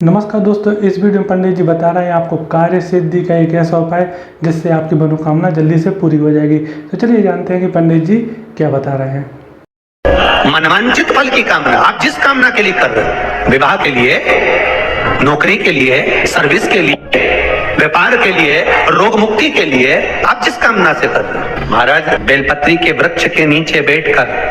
नमस्कार दोस्तों, इस वीडियो में पंडित जी बता रहे हैं आपको कार्य सिद्धि का एक ऐसा उपाय जिससे आपकी मनोकामना जल्दी से पूरी हो जाएगी। तो चलिए जानते हैं कि पंडित जी क्या बता रहे हैं। मनवांछित फल की कामना आप जिस कामना के लिए कर रहे हैं, विवाह के लिए, नौकरी के लिए, सर्विस के लिए, व्यापार के लिए, रोग मुक्ति के लिए, आप जिस कामना से कर रहे हैं, महाराज बेलपत्री के वृक्ष के नीचे बैठकर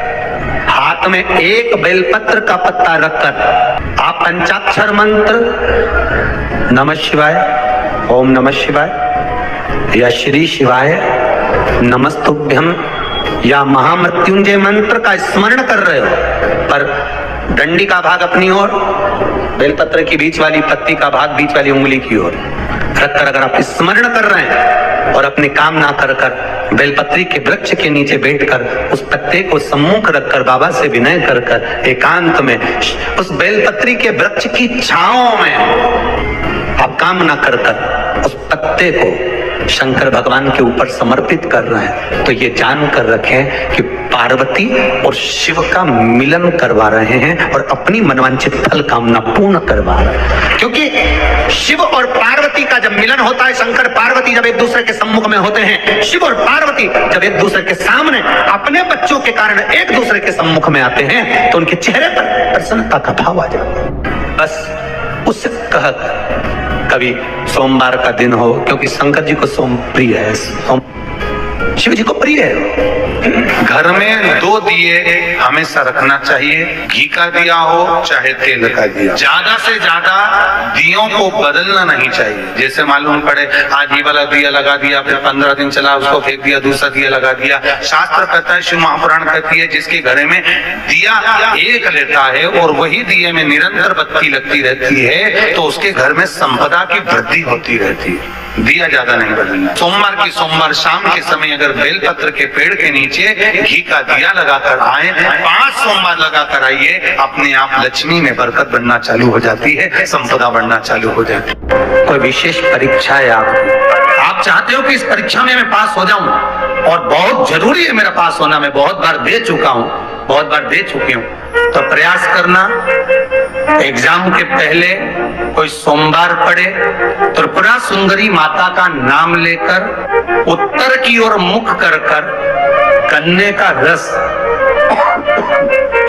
हाथ में एक बेलपत्र का पत्ता रखकर आप पंचाक्षर मंत्र नमः शिवाय, ओम नमः शिवाय या श्री शिवाय नमस्तुभ्यम या महामृत्युंजय मंत्र का स्मरण कर रहे हो, पर डंडी का भाग अपनी ओर, बेलपत्र की बीच वाली पत्ती का भाग बीच वाली उंगली की ओर रखकर अगर आप स्मरण कर रहे हैं और अपनी कामना कर कर बेलपत्री के वृक्ष के नीचे बैठकर उस पत्ते को सम्मुख रखकर बाबा से विनय कर कर एकांत में उस बेलपत्री के वृक्ष की छांव में आप कामना कर कर उस पत्ते को शंकर भगवान के ऊपर समर्पित कर रहे हैं, तो ये जान कर रखें कि पार्वती और शिव का मिलन करवा रहे हैं और अपनी मनवांछित फल कामना पूर्ण करवा रहे हैं। क्योंकि शिव और पार्वती का जब मिलन होता है, शंकर पार्वती जब एक दूसरे के सम्मुख में होते हैं, शिव और पार्वती जब एक दूसरे के सामने अपने बच्चों के कारण एक दूसरे के सम्मुख में आते हैं, तो उनके चेहरे पर प्रसन्नता का भाव आ जाता है। बस उस कह कभी सोमवार का दिन हो, क्योंकि शंकर जी को सोम प्रिय है, शिव जी को प्रिय है। घर में 2 दिए हमेशा रखना चाहिए, घी का दिया हो चाहे तेल का दिया। ज्यादा से ज्यादा दियों को बदलना नहीं चाहिए। जैसे मालूम पड़े आज ये वाला दिया लगा दिया, फिर 15 दिन चला उसको फेंक दिया, दूसरा दिया लगा दिया। शास्त्र कहता है, शिव महापुराण कहती है, जिसके घर में दिया एक लेता है और वही दिए में निरंतर बत्ती लगती रहती है, तो उसके घर में संपदा की वृद्धि होती रहती है। दिया ज्यादा नहीं बदलना। सोमवार की सोमवार शाम के समय अगर बेलपत्र के पेड़ के नीचे घी का दिया लगाकर आए, 5 सोमवार लगाकर आइए, अपने आप लक्ष्मी में बरकत बनना चालू हो जाती है, संपदा बढ़ना चालू हो जाती है। कोई विशेष परीक्षा है आप चाहते हो कि इस परीक्षा में मैं पास हो जाऊं, और बहुत जरूरी है मेरा पास होना, मैं बहुत बार दे चुका हूं, बहुत बार दे चुकी हूं, तो प्रयास करना एग्जाम के पहले कोई सोमवार पड़े, त्रिपुरा सुंदरी माता का नाम लेकर उत्तर की ओर मुख कर कर गन्ने का रस,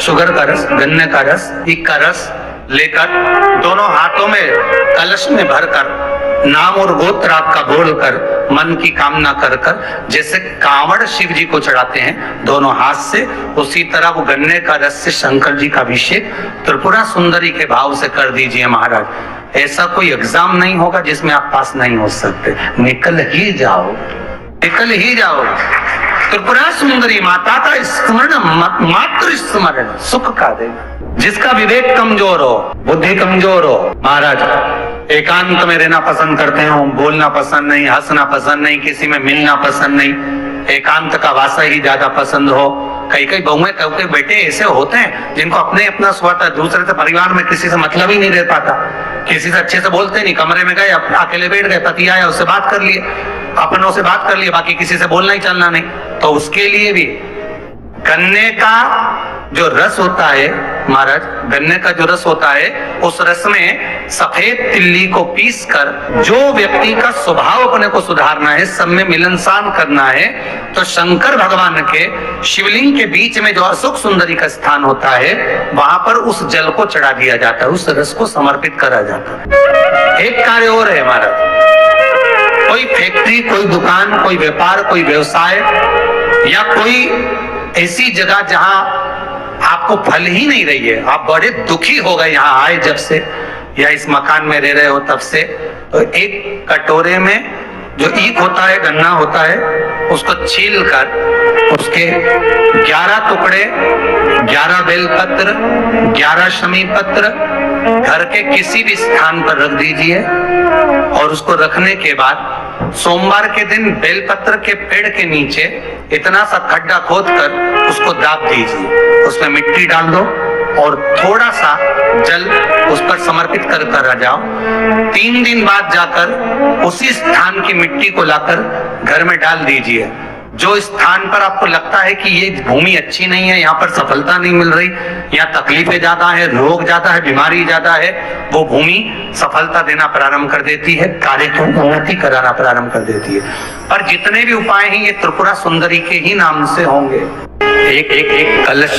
शुगर का रस, गन्ने का रस, ईख का रस लेकर दोनों हाथों में कलश में भरकर नाम और गोत्र आपका बोलकर मन की कामना कर कर, जैसे कांवड़ शिव जी को चढ़ाते हैं दोनों हाथ से, उसी तरह वो गन्ने का रस से शंकर जी का अभिषेक त्रिपुरा सुंदरी के भाव से कर दीजिए महाराज। ऐसा कोई एग्जाम नहीं होगा जिसमें आप पास नहीं हो सकते, निकल ही जाओ, निकल ही जाओ। त्रिपुरा सुंदरी माता का स्मरण, मात्र स्मरण सुख का देगा। जिसका विवेक कमजोर हो, बुद्धि कमजोर हो, महाराज एकांत में रहना पसंद करते हो, बोलना पसंद नहीं, हंसना पसंद नहीं, किसी में मिलना पसंद नहीं, एकांत का वासा ही ज्यादा पसंद हो। कई बहुएं कई बेटे ऐसे होते हैं जिनको अपने अपना स्वार्थ, दूसरे से परिवार में किसी से मतलब ही नहीं रह पाता, किसी से अच्छे से बोलते नहीं, कमरे में गए अकेले बैठ गए, पति आया उससे बात कर लिए, अपनों से बात कर लिए, बाकी किसी से बोलना ही चलना नहीं। तो उसके लिए भी गन्ने का जो रस होता है महाराज, गन्ने का जो रस होता है, उस रस में सफेद तिल्ली को पीस कर जो व्यक्ति का स्वभाव अपने को सुधारना है, सब में मिलनसान करना है, तो शंकर भगवान के शिवलिंग के बीच में जो अशोक सुंदरी का स्थान होता है, वहां पर उस जल को चढ़ा दिया जाता है, उस रस को समर्पित करा जाता है। एक कार्य और है महाराज, कोई फैक्ट्री, कोई दुकान, कोई व्यापार, कोई व्यवसाय या कोई ऐसी जगह जहां आपको फल ही नहीं रही है, आप बड़े दुखी हो गए यहाँ आए जब से, या इस मकान में रह रहे हो तब से, तो एक कटोरे में जो ईख होता है, गन्ना होता है, उसको छील कर उसके 11 टुकड़े, 11 बेलपत्र, 11 शमी पत्र घर के किसी भी स्थान पर रख दीजिए, और उसको रखने के बाद सोमवार के दिन बेलपत्र के पेड़ के नीचे इतना सा खड्डा खोद कर उसको दाब दीजिए, उसमें मिट्टी डाल दो और थोड़ा सा जल उस पर समर्पित कर कर आ जाओ। 3 दिन बाद जाकर उसी स्थान की मिट्टी को लाकर घर में डाल दीजिए जो स्थान पर आपको लगता है कि ये भूमि अच्छी नहीं है, यहाँ पर सफलता नहीं मिल रही, यहाँ तकलीफें ज्यादा है, रोग ज्यादा है, बीमारी ज्यादा है, वो भूमि सफलता देना प्रारंभ कर देती है, कार्य को उन्नति कराना प्रारंभ कर देती है। पर जितने भी उपाय हैं ये त्रिपुरा सुंदरी के ही नाम से होंगे। एक कलश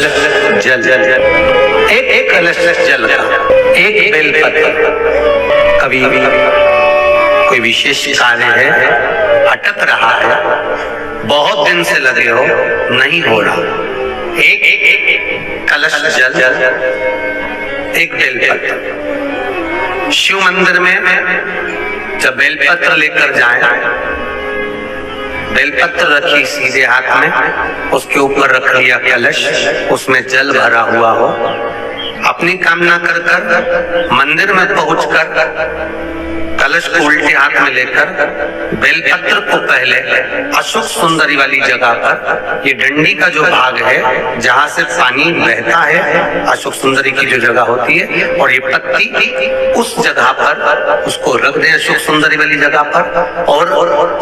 जल जल जल, एक कलश जल, एक बेलपत्र। कभी कोई विशेष कार्य है, अटक रहा है, बहुत दिन से लगे हो, नहीं हो रहा, एक कलश जल, एक बेलपत्र। शिव मंदिर में जब बेलपत्र लेकर जाएं, बेलपत्र रखी सीधे हाथ में, उसके ऊपर रख लिया कलश, उसमें जल भरा हुआ हो, अपनी कामना कर कर मंदिर में पहुंचकर कलश को उल्टे हाथ में लेकर बेलपत्र को पहले अशोक सुंदरी वाली जगह पर, ये डंडी का जो भाग है जहां से पानी बहता है, अशोक सुंदरी की जो जगह होती है, और ये पत्ती उस जगह पर उसको रख दें, अशोक सुंदरी वाली जगह पर। और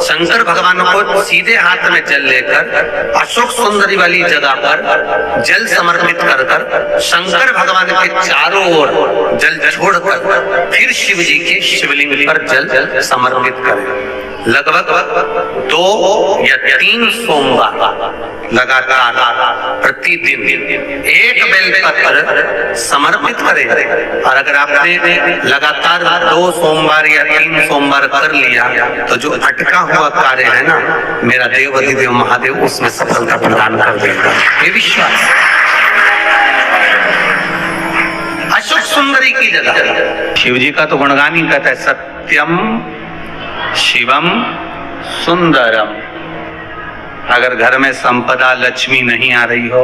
शंकर भगवान को सीधे हाथ में जल लेकर अशोक सुंदरी वाली जगह पर जल समर्पित कर कर शंकर भगवान के चारों ओर जल छोड़कर फिर शिव जी के शिवलिंग पर जल समर्पित करें। लगभग 2 या 3 सोमवार लगातार प्रतिदिन एक बेलपत्र समर्पित करें। और अगर आपने लगातार 2 सोमवार या 3 सोमवार कर लिया तो जो अटका हुआ कार्य है ना, मेरा देव अधिदेव महादेव उसमें सफलता प्रदान कर देगा, ये विश्वास। अशोक सुंदरी की जगह शिव जी का तो गुणगान ही कहता है, सत्यम शिवम सुंदरम। अगर घर में संपदा लक्ष्मी नहीं आ रही हो,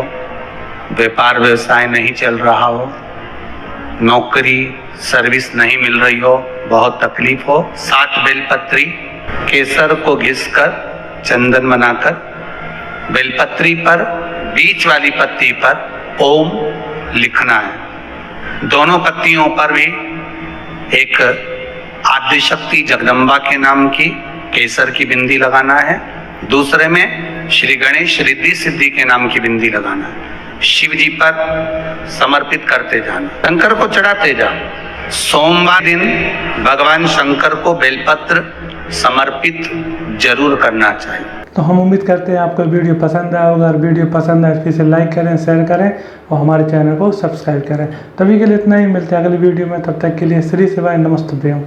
व्यापार व्यवसाय नहीं चल रहा हो, नौकरी सर्विस नहीं मिल रही हो, बहुत तकलीफ हो, 7 बेलपत्री केसर को घिसकर चंदन बनाकर बेलपत्री पर बीच वाली पत्ती पर ओम लिखना है। दोनों पत्तियों पर भी एक आदिशक्ति जगदम्बा के नाम की केसर की बिंदी लगाना है, दूसरे में श्री गणेश रिद्धि सिद्धि के नाम की बिंदी लगाना है। शिव जी पर समर्पित करते जाना, शंकर को चढ़ाते जाओ। सोमवार दिन भगवान शंकर को बेलपत्र समर्पित जरूर करना चाहिए। तो हम उम्मीद करते हैं आपको वीडियो पसंद आया होगा, और वीडियो पसंद आए तो इसे लाइक करें, शेयर करें और हमारे चैनल को सब्सक्राइब करें। तभी के लिए इतना ही, मिलते हैं अगली वीडियो में, तब तक के लिए श्री शिवाय नमस्तुभ्यम।